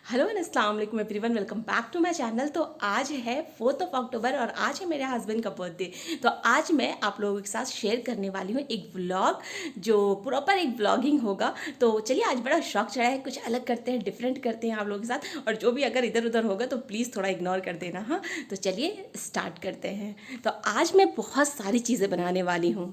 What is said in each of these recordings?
Hello and अस्सलाम वालेकुम everyone, welcome back to my channel. तो आज है 4th ऑफ अक्टूबर और आज है मेरे हस्बैंड का बर्थडे। तो आज मैं आप लोगों के साथ शेयर करने वाली हूँ एक व्लॉग, जो प्रॉपर एक व्लॉगिंग होगा। तो चलिए, आज बड़ा शौक चढ़ा है, कुछ अलग करते हैं, डिफरेंट करते हैं आप लोगों के साथ। और जो भी अगर इधर उधर होगा तो प्लीज़ थोड़ा इग्नोर कर देना। हाँ, तो चलिए स्टार्ट करते हैं। तो आज मैं बहुत सारी चीज़ें बनाने वाली हूँ।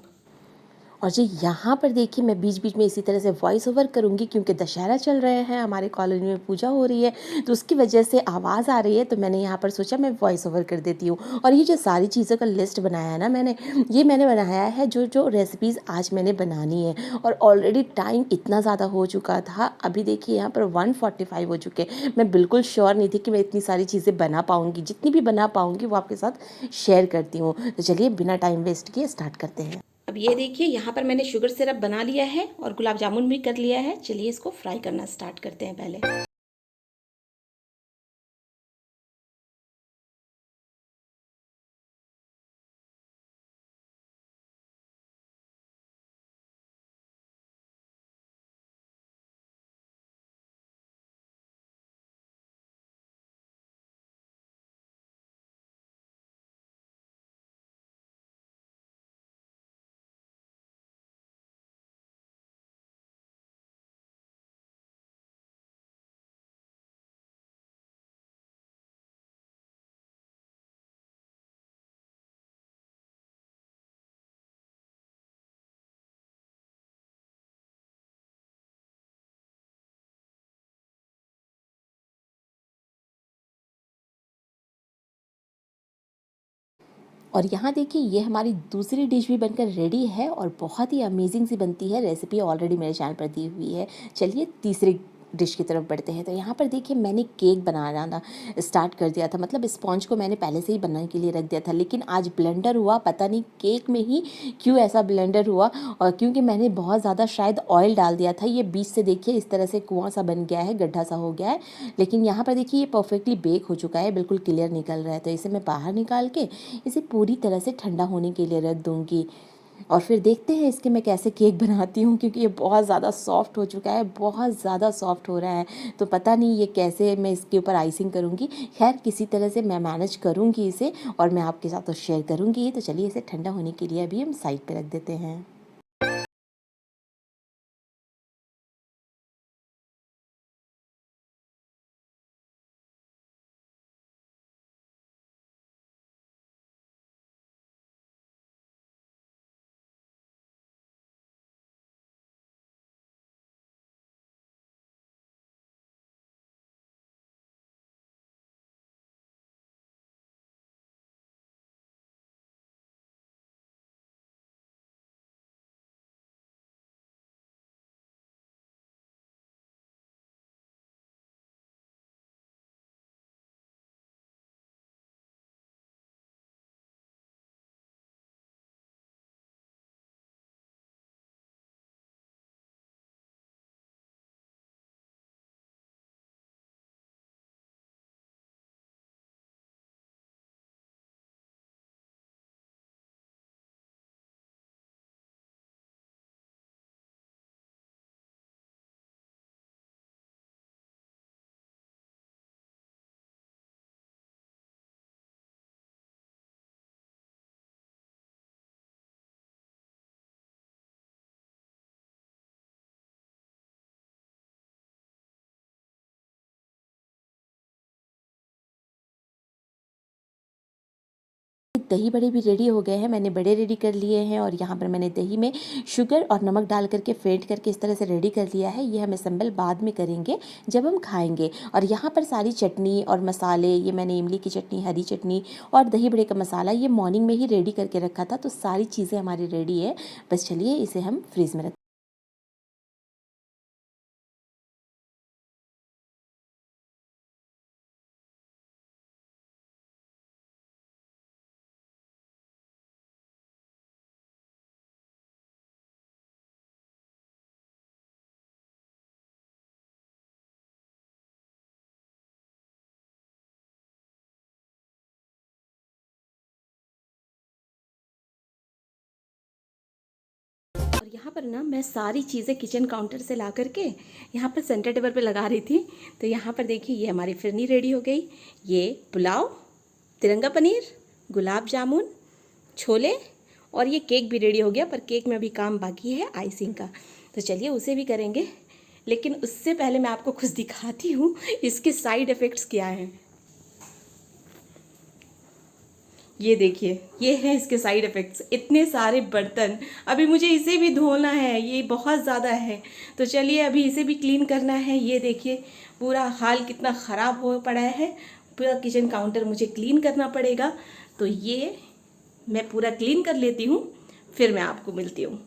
और जी यहाँ पर देखिए मैं बीच-बीच में इसी तरह से वॉइस ओवर करूँगी क्योंकि दशहरा चल रहे हैं, हमारे कॉलोनी में पूजा हो रही है, तो उसकी वजह से आवाज़ आ रही है, तो मैंने यहाँ पर सोचा मैं वॉइस ओवर कर देती हूँ। और ये जो सारी चीज़ों का लिस्ट बनाया है ना मैंने, ये मैंने बनाया है जो रेसिपीज़ आज मैंने बनानी है। और ऑलरेडी टाइम इतना ज़्यादा हो चुका था, अभी देखिए यहाँ पर 1:45 हो चुके हैं। मैं बिल्कुल श्योर नहीं थी कि मैं इतनी सारी चीज़ें बना पाऊँगी, जितनी भी बना पाऊँगी वो आपके साथ शेयर करती हूँ। तो चलिए बिना टाइम वेस्ट किए स्टार्ट करते हैं। अब ये देखिए, यहाँ पर मैंने शुगर सिरप बना लिया है और गुलाब जामुन भी कर लिया है। चलिए इसको फ्राई करना स्टार्ट करते हैं पहले। और यहाँ देखिए ये हमारी दूसरी डिश भी बनकर रेडी है और बहुत ही अमेजिंग सी बनती है। रेसिपी ऑलरेडी मेरे चैनल पर दी हुई है। चलिए तीसरी डिश की तरफ बढ़ते हैं। तो यहाँ पर देखिए मैंने केक बनाना स्टार्ट कर दिया था, मतलब स्पॉन्ज को मैंने पहले से ही बनाने के लिए रख दिया था, लेकिन आज ब्लेंडर हुआ, पता नहीं केक में ही क्यों ऐसा ब्लेंडर हुआ। और क्योंकि मैंने बहुत ज़्यादा शायद ऑयल डाल दिया था, ये बीच से देखिए इस तरह से कुआं सा बन गया है, गड्ढा सा हो गया है। लेकिन यहाँ पर देखिए ये परफेक्टली बेक हो चुका है, बिल्कुल क्लियर निकल रहा है। तो इसे मैं बाहर निकाल के इसे पूरी तरह से ठंडा होने के लिए रख दूँगी। और फिर देखते हैं इसके मैं कैसे केक बनाती हूँ, क्योंकि ये बहुत ज़्यादा सॉफ्ट हो चुका है, बहुत ज़्यादा सॉफ्ट हो रहा है। तो पता नहीं ये कैसे मैं इसके ऊपर आइसिंग करूँगी। खैर किसी तरह से मैं मैनेज करूँगी इसे और मैं आपके साथ तो शेयर करूँगी। तो चलिए इसे ठंडा होने के लिए अभी हम साइड पे रख देते हैं। दही बड़े भी रेडी हो गए हैं, मैंने बड़े रेडी कर लिए हैं। और यहाँ पर मैंने दही में शुगर और नमक डाल करके फेंट करके इस तरह से रेडी कर लिया है। ये हम असेंबल बाद में करेंगे जब हम खाएंगे। और यहाँ पर सारी चटनी और मसाले, ये मैंने इमली की चटनी, हरी चटनी और दही बड़े का मसाला ये मॉर्निंग में ही रेडी करके रखा था। तो सारी चीज़ें हमारी रेडी है, बस चलिए इसे हम फ्रीज़ में रख। और यहाँ पर ना मैं सारी चीज़ें किचन काउंटर से ला करके यहाँ पर सेंटर टेबल पे लगा रही थी। तो यहाँ पर देखिए ये हमारी फिरनी रेडी हो गई। ये पुलाव, तिरंगा पनीर, गुलाब जामुन, छोले और ये केक भी रेडी हो गया, पर केक में अभी काम बाकी है आइसिंग का। तो चलिए उसे भी करेंगे, लेकिन उससे पहले मैं आपको कुछ दिखाती हूँ इसके साइड इफ़ेक्ट्स क्या हैं। ये देखिए, ये है इसके साइड इफ़ेक्ट्स। इतने सारे बर्तन, अभी मुझे इसे भी धोना है, ये बहुत ज़्यादा है। तो चलिए अभी इसे भी क्लीन करना है। ये देखिए पूरा हाल कितना ख़राब हो पड़ा है। पूरा किचन काउंटर मुझे क्लीन करना पड़ेगा। तो ये मैं पूरा क्लीन कर लेती हूँ, फिर मैं आपको मिलती हूँ।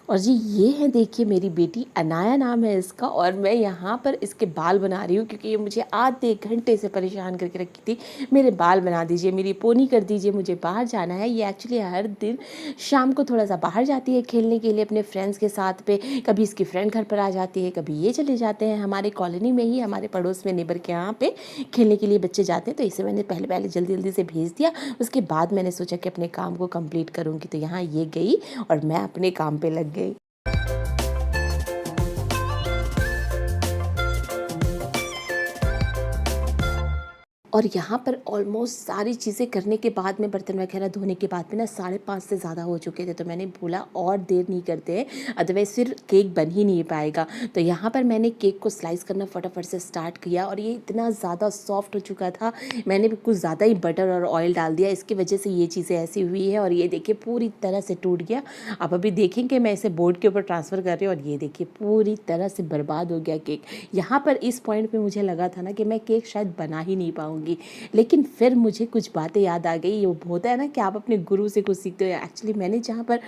और जी ये है देखिए मेरी बेटी अनाया नाम है इसका, और मैं यहाँ पर इसके बाल बना रही हूँ क्योंकि ये मुझे आधे घंटे से परेशान करके रखी थी। मेरे बाल बना दीजिए, मेरी पोनी कर दीजिए, मुझे बाहर जाना है। ये एक्चुअली हर दिन शाम को थोड़ा सा बाहर जाती है खेलने के लिए अपने फ्रेंड्स के साथ पे। कभी इसकी फ्रेंड घर पर आ जाती है, कभी ये चले जाते हैं। हमारे कॉलोनी में ही, हमारे पड़ोस में नेबर के यहाँ पे खेलने के लिए बच्चे जाते हैं। तो इसे मैंने पहले पहले जल्दी जल्दी से भेज दिया। उसके बाद मैंने सोचा कि अपने काम को कंप्लीट करूँगी। तो यहाँ ये गई और मैं अपने काम पे लग गई। और यहाँ पर ऑलमोस्ट सारी चीज़ें करने के बाद में, बर्तन वगैरह धोने के बाद में ना 5:30 से ज़्यादा हो चुके थे। तो मैंने बोला और देर नहीं करते हैं, अदरवाइज़ फिर केक बन ही नहीं पाएगा। तो यहाँ पर मैंने केक को स्लाइस करना फटाफट से स्टार्ट किया, और ये इतना ज़्यादा सॉफ्ट हो चुका था। मैंने भी कुछ ज़्यादा ही बटर और ऑयल डाल दिया, इसकी वजह से ये चीज़ें ऐसी हुई है। और ये देखिए पूरी तरह से टूट गया। आप अभी देखेंगे मैं इसे बोर्ड के ऊपर ट्रांसफ़र कर रही हूँ, और ये देखिए पूरी तरह से बर्बाद हो गया केक। यहाँ पर इस पॉइंट पे मुझे लगा था ना कि मैं केक शायद बना ही नहीं पाऊँगी। लेकिन फिर मुझे कुछ बातें याद आ गई। ये होता है ना कि आप अपने गुरु से कुछ सीखते हो। एक्चुअली मैंने जहाँ पर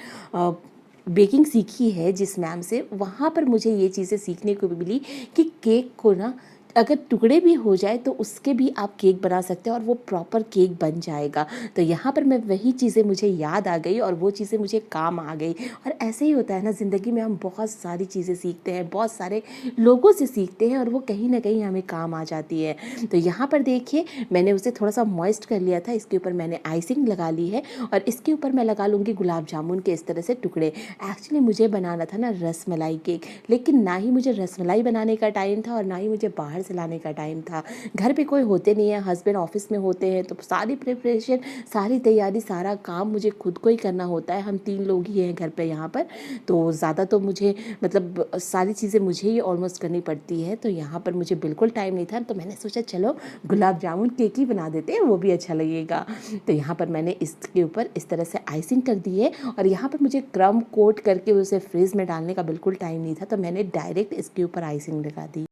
बेकिंग सीखी है जिस मैम से, वहाँ पर मुझे ये चीज़ें सीखने को भी मिली कि केक को ना अगर टुकड़े भी हो जाए तो उसके भी आप केक बना सकते हैं और वो प्रॉपर केक बन जाएगा। तो यहाँ पर मैं वही चीज़ें मुझे याद आ गई और वो चीज़ें मुझे काम आ गई। और ऐसे ही होता है ना ज़िंदगी में, हम बहुत सारी चीज़ें सीखते हैं, बहुत सारे लोगों से सीखते हैं, और वो कहीं ना कहीं हमें काम आ जाती है। तो यहाँ पर देखिए मैंने उसे थोड़ा सा मॉइस्ट कर लिया था। इसके ऊपर मैंने आइसिंग लगा ली है, और इसके ऊपर मैं लगा लूँगी गुलाब जामुन के इस तरह से टुकड़े। एक्चुअली मुझे बनाना था ना रसमलाई केक, लेकिन ना ही मुझे रसमलाई बनाने का टाइम था और ना ही मुझे बाहर से लाने का टाइम था। घर पे कोई होते नहीं है, हस्बैंड ऑफिस में होते हैं, तो सारी प्रिपरेशन, सारी तैयारी, सारा काम मुझे खुद को ही करना होता है। हम 3 लोग ही हैं घर पे यहाँ पर, तो ज़्यादा तो मुझे मतलब सारी चीज़ें मुझे ही ऑलमोस्ट करनी पड़ती है। तो यहाँ पर मुझे बिल्कुल टाइम नहीं था, तो मैंने सोचा चलो गुलाब जामुन केक ही बना देते हैं, वो भी अच्छा लगेगा। तो यहाँ पर मैंने इसके ऊपर इस तरह से आइसिंग कर दी है, और यहाँ पर मुझे क्रम कोट करके उसे फ्रीज में डालने का बिल्कुल टाइम नहीं था, तो मैंने डायरेक्ट इसके ऊपर आइसिंग लगा दी।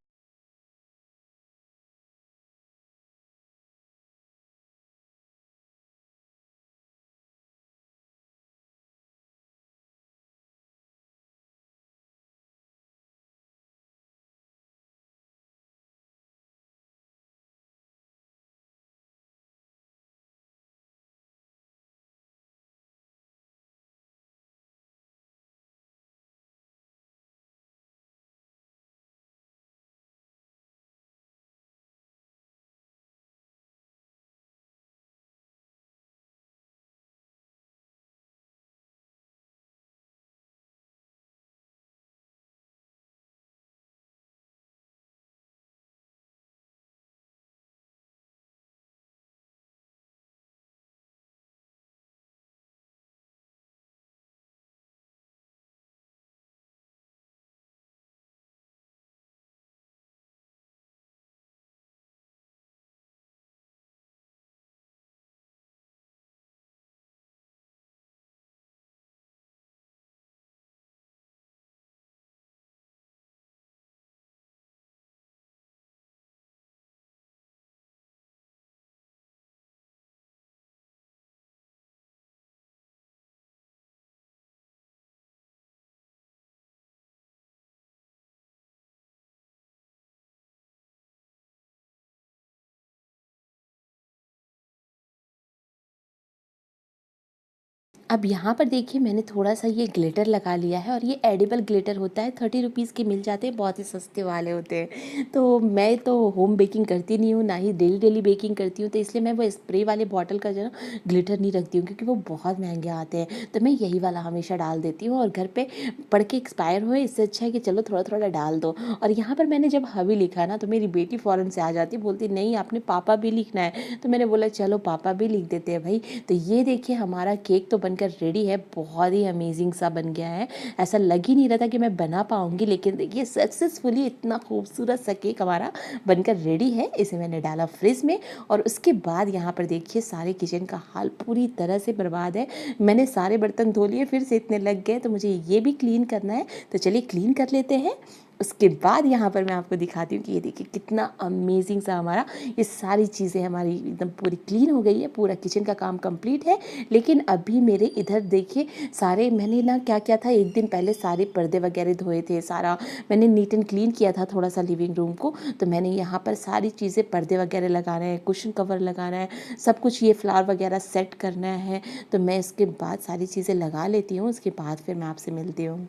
अब यहाँ पर देखिए मैंने थोड़ा सा ये ग्लिटर लगा लिया है, और ये एडिबल ग्लिटर होता है, 30 रुपीज़ के मिल जाते हैं, बहुत ही सस्ते वाले होते हैं। तो मैं तो होम बेकिंग करती नहीं हूँ, ना ही डेली डेली बेकिंग करती हूँ, तो इसलिए मैं वो स्प्रे वाले बॉटल का जो है ना ग्लिटर नहीं रखती हूँ, क्योंकि वो बहुत महंगे आते हैं। तो मैं यही वाला हमेशा डाल देती हूँ, और घर पे पढ़ के एक्सपायर हुए, इससे अच्छा है कि चलो थोड़ा थोड़ा डाल दो। और यहाँ पर मैंने जब हबी लिखा ना, तो मेरी बेटी फ़ौरन से आ जाती, बोलती नहीं आपने पापा भी लिखना है। तो मैंने बोला चलो पापा भी लिख देते हैं भाई। तो ये देखिए हमारा केक तो बनकर रेडी है, बहुत ही अमेजिंग सा बन गया है। ऐसा लग ही नहीं रहा था कि मैं बना पाऊंगी, लेकिन देखिए सक्सेसफुली इतना खूबसूरत सा केक हमारा बनकर रेडी है। इसे मैंने डाला फ्रिज में, और उसके बाद यहाँ पर देखिए सारे किचन का हाल पूरी तरह से बर्बाद है। मैंने सारे बर्तन धो लिए, फिर से इतने लग गए, तो मुझे ये भी क्लीन करना है। तो चलिए क्लीन कर लेते हैं। उसके बाद यहाँ पर मैं आपको दिखाती हूँ कि ये देखिए कितना अमेजिंग सा हमारा ये सारी चीज़ें हमारी एकदम पूरी क्लीन हो गई है, पूरा किचन का काम कंप्लीट है। लेकिन अभी मेरे इधर देखिए सारे मैंने ना क्या किया था, एक दिन पहले सारे पर्दे वगैरह धोए थे, सारा मैंने नीट एंड क्लीन किया था थोड़ा सा लिविंग रूम को। तो मैंने यहाँ पर सारी चीज़ें, पर्दे वगैरह लगाना है, कुशन कवर लगाना है, सब कुछ ये फ्लावर वगैरह सेट करना है। तो मैं इसके बाद सारी चीज़ें लगा लेती हूँ, उसके बाद फिर मैं आपसे मिलती हूँ।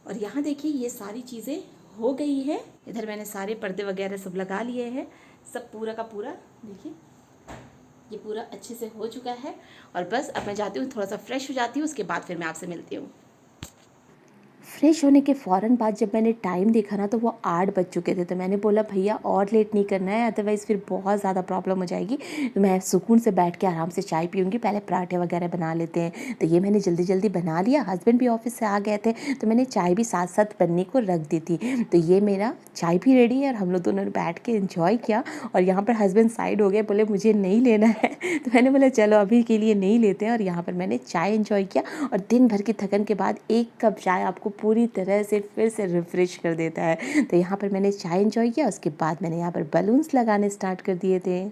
और यहाँ देखिए ये सारी चीज़ें हो गई है। इधर मैंने सारे पर्दे वगैरह सब लगा लिए हैं, सब पूरा का पूरा देखिए ये पूरा अच्छे से हो चुका है। और बस अब मैं जाती हूँ, थोड़ा सा फ्रेश हो जाती हूँ, उसके बाद फिर मैं आपसे मिलती हूँ। फ्रेश होने के फ़ौरन बाद जब मैंने टाइम देखा ना, तो वो 8 बज चुके थे। तो मैंने बोला भैया और लेट नहीं करना है, अदरवाइज़ फिर बहुत ज़्यादा प्रॉब्लम हो जाएगी। तो मैं सुकून से बैठ के आराम से चाय पीऊँगी, पहले पराठे वगैरह बना लेते हैं। तो ये मैंने जल्दी जल्दी बना लिया, हस्बैंड भी ऑफिस से आ गए थे, तो मैंने चाय भी साथ साथ बनने को रख दी थी। तो ये मेरा चाय भी रेडी है, और हम लोग दोनों ने बैठ के इन्जॉय किया। और यहाँ पर हस्बैंड साइड हो गए, बोले मुझे नहीं लेना है। तो मैंने बोला चलो अभी के लिए नहीं लेते हैं। और यहाँ पर मैंने चाय इन्जॉय किया, और दिन भर की थकन के बाद एक कप चाय आपको पूरी तरह से फिर से रिफ्रेश कर देता है। तो यहाँ पर मैंने चाय एंजॉय किया, उसके बाद मैंने यहाँ पर बलून्स लगाने स्टार्ट कर दिए थे।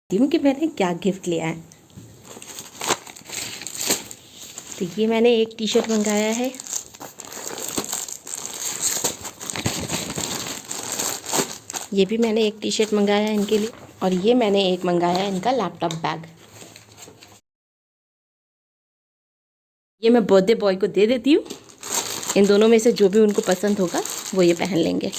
हूँ कि मैंने क्या गिफ्ट लिया है। तो ये मैंने एक टी शर्ट मंगाया है, ये भी मैंने एक टी शर्ट मंगाया है इनके लिए, और ये मैंने एक मंगाया है इनका लैपटॉप बैग। ये मैं बर्थडे बॉय को दे देती हूँ, इन दोनों में से जो भी उनको पसंद होगा वो ये पहन लेंगे।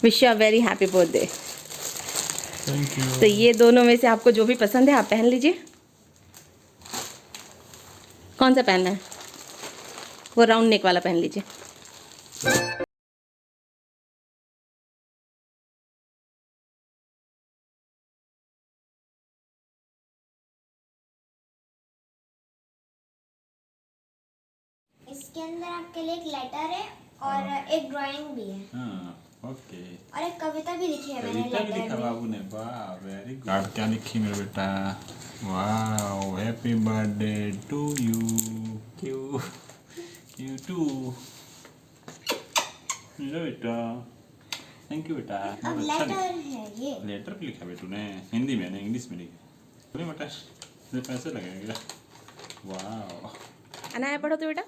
Wish you a very happy birthday. Thank you. तो ये दोनों में से आपको जो भी पसंद है आप पहन लीजिए। कौन सा पहनना है? वो राउंड नेक वाला पहन लीजिए। इसके अंदर आपके लिए एक लेटर है और एक ड्राइंग भी है हाँ, ओके। और एक कविता भी लिखी है मैंने कविता भी लिखा लेटर में। बाबू ने, वाह वेरी गुड। कार्ड क्या लिखी मेरे बेटा? वाह, happy birthday to you, you too. लो बेटा, थैंक यू बेटा। अब बहुत अच्छा लेटर है ये। लेटर भी लिखा बेटू ने, हिंदी में नहीं इंग्लिश में लिखा। बोले बेटा इसमें पैसे लगेंगे। वाह, अनाया पढ़ो तो बेटा।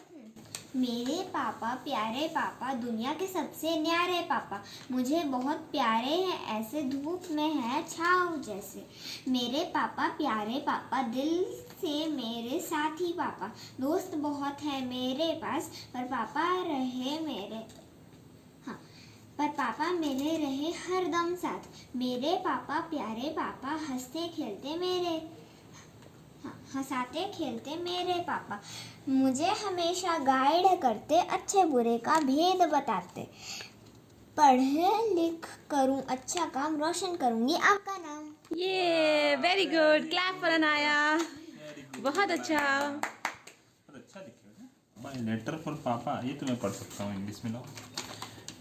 मेरे पापा प्यारे पापा, दुनिया के सबसे न्यारे पापा, मुझे बहुत प्यारे हैं, ऐसे धूप में है छाँव जैसे। मेरे पापा प्यारे पापा, दिल से मेरे साथी पापा, दोस्त बहुत है मेरे पास, पर पापा रहे मेरे, हाँ, पर पापा मेरे रहे हरदम साथ। मेरे पापा प्यारे पापा, हंसते खेलते मेरे, हंसाते खेलते मेरे पापा, मुझे हमेशा गाइड करते, अच्छे बुरे का भेद बताते। पढ़े लिख करूं अच्छा काम रोशन करूंगी आपका नाम। ये very good, clap for Anaya. बहुत अच्छा। अच्छा लिखे हो। माय लेटर फॉर पापा, ये तो मैं पढ़ सकता हूँ इंग्लिश में। लो,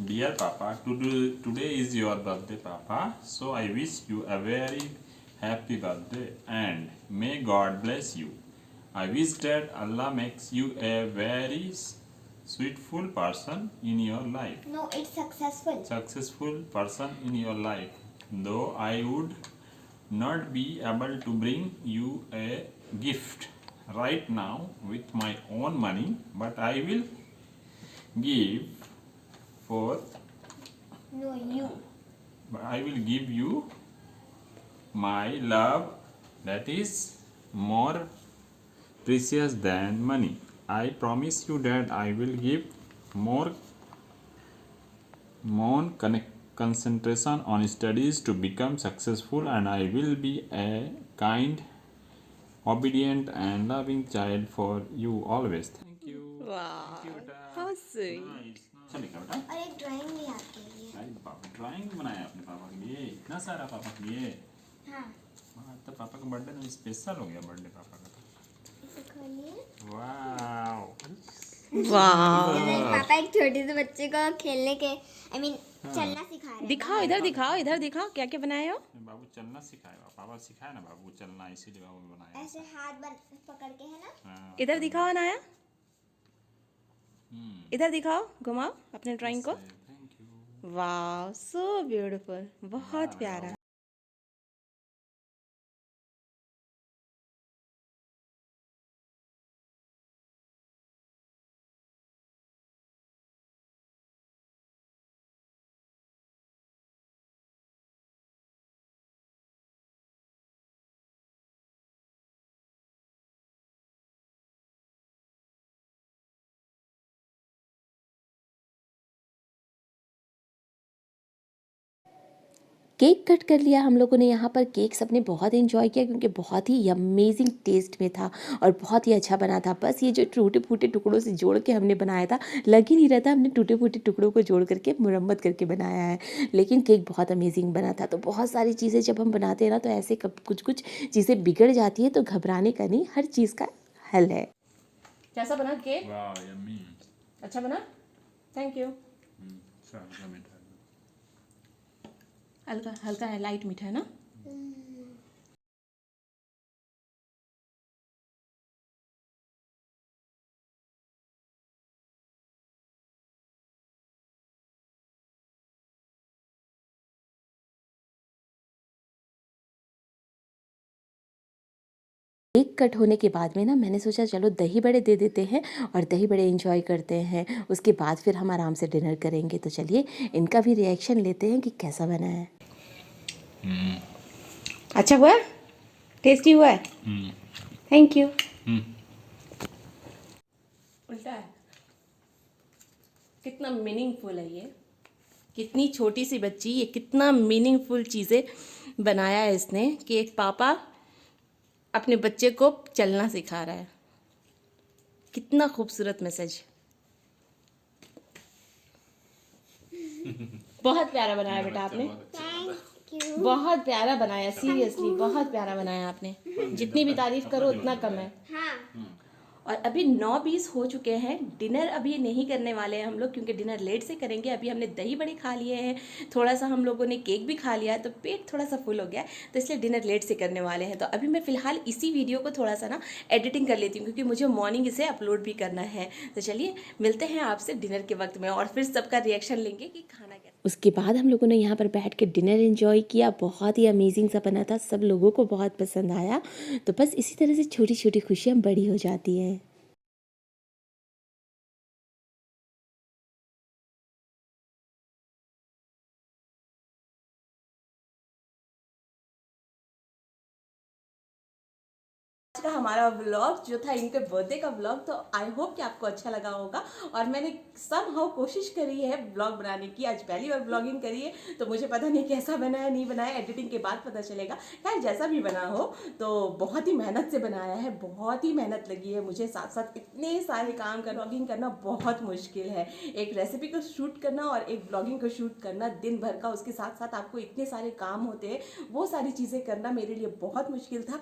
dear papa, today is your birthday papa, so I wish you a very happy birthday and may God bless you. I wish that Allah makes you a very sweetful person in your life, no it's successful. successful person in your life. Though I would not be able to bring you a gift right now with my own money, but I will give forth, no you. I will give you my love that is more precious than money. I promise you that I will give more concentration on studies to become successful, and I will be a kind, obedient and loving child for you always. Thank you. वाह, Thank you बेटा। how sweet। Nice. अच्छा लिखा बेटा। और एक drawing भी आपके लिए। अरे पापा ड्राइंग बनाया अपने पापा के लिए, इतना सारा पापा के लिए। हाँ हाँ, तो पापा का बर्थडे में स्पेशल हो गया बर्थडे पापा का। इसे खोलिए। वाओ। वाह, पापा एक छोटे से बच्चे को खेलने के चलना सिखा रहे हैं। दिखाओ इधर, दिखाओ इधर, दिखाओ क्या क्या बनाए हो। बाबू चलना सिखाएगा, पापा सिखाया ना बाबू चलना, इसीलिए बाबू ने बनाया। ऐसे हाथ पकड़ के है ना। हाँ, इधर दिखाओ अनाया, इधर दिखाओ, घुमाओ अपने ड्राइंग को। Thank you. वाह, सो ब्यूटीफुल, बहुत प्यारा। केक कट कर लिया हम लोगों ने यहाँ पर। केक सबने बहुत एंजॉय किया क्योंकि बहुत ही अमेजिंग टेस्ट में था और बहुत ही अच्छा बना था। बस ये जो टूटे फूटे टुकड़ों से जोड़ के हमने बनाया था, लग ही नहीं रहा था हमने टूटे फूटे टुकड़ों को जोड़ करके मुरम्मत करके बनाया है, लेकिन केक बहुत अमेजिंग बना था। तो बहुत सारी चीज़ें जब हम बनाते हैं ना तो ऐसे कुछ कुछ चीज़ें बिगड़ जाती है, तो घबराने का नहीं, हर चीज़ का हल है। कैसा बना केक? वाह यम्मी। अच्छा बना, थैंक यू। अच्छा मीठा। हल्का हल्का है, लाइट मीठा है ना। केक कट होने के बाद में ना मैंने सोचा चलो दही बड़े दे देते हैं और दही बड़े एंजॉय करते हैं, उसके बाद फिर हम आराम से डिनर करेंगे। तो चलिए इनका भी रिएक्शन लेते हैं कि कैसा बना है। अच्छा हुआ है, टेस्टी हुआ है, थैंक यू। उल्टा है, कितना मीनिंगफुल है ये, कितनी छोटी सी बच्ची, ये कितना मीनिंगफुल चीज़ें बनाया है इसने कि एक पापा अपने बच्चे को चलना सिखा रहा है। कितना खूबसूरत मैसेज, बहुत प्यारा बनाया बेटा आपने, बहुत प्यारा बनाया, सीरियसली बहुत प्यारा बनाया आपने। जितनी भी तारीफ करो उतना कम है। हाँ और अभी 9:20 हो चुके हैं। डिनर अभी नहीं करने वाले हैं हम लोग क्योंकि डिनर लेट से करेंगे। अभी हमने दही बड़े खा लिए हैं, थोड़ा सा हम लोगों ने केक भी खा लिया है, तो पेट थोड़ा सा फुल हो गया है, तो इसलिए डिनर लेट से करने वाले हैं। तो अभी मैं फ़िलहाल इसी वीडियो को थोड़ा सा ना एडिटिंग कर लेती हूँ क्योंकि मुझे मॉर्निंग इसे अपलोड भी करना है। तो चलिए मिलते हैं आपसे डिनर के वक्त में और फिर सबका रिएक्शन लेंगे कि खाना क्या। उसके बाद हम लोगों ने यहाँ पर बैठ के डिनर एंजॉय किया, बहुत ही अमेजिंग सा बना था, सब लोगों को बहुत पसंद आया। तो बस इसी तरह से छोटी छोटी खुशियाँ बड़ी हो जाती हैं। आज का हमारा व्लॉग जो था इनके बर्थडे का व्लॉग, तो आई होप कि आपको अच्छा लगा होगा। और मैंने समहाउ कोशिश करी है व्लॉग बनाने की, आज पहली बार व्लॉगिंग करी है, तो मुझे पता नहीं कैसा बना है नहीं बनाया, एडिटिंग के बाद पता चलेगा। खैर जैसा भी बना हो, तो बहुत ही मेहनत से बनाया है, बहुत ही मेहनत लगी है मुझे। साथ साथ इतने सारे काम कर व्लॉगिंग करना बहुत मुश्किल है। एक रेसिपी को शूट करना और एक व्लॉगिंग को शूट करना दिन भर का, उसके साथ साथ आपको इतने सारे काम होते हैं, वो सारी चीज़ें करना मेरे लिए बहुत मुश्किल था।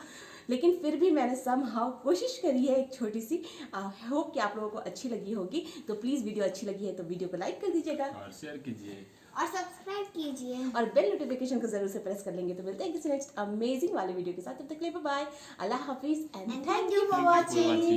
लेकिन फिर भी मैंने समहाउ कोशिश करी है एक छोटी सी। आई होप कि आप लोगों को अच्छी लगी होगी। तो प्लीज़ वीडियो अच्छी लगी है तो वीडियो को लाइक कर दीजिएगा और शेयर कीजिए। और सब्सक्राइब कीजिए। और बेल नोटिफिकेशन को जरूर से प्रेस कर लेंगे। तो मिलते हैं किसी नेक्स्ट अमेजिंग वाले वीडियो के साथ। तब तक के लिए बाय, अल्लाह हाफिज़ and And thank you for watching.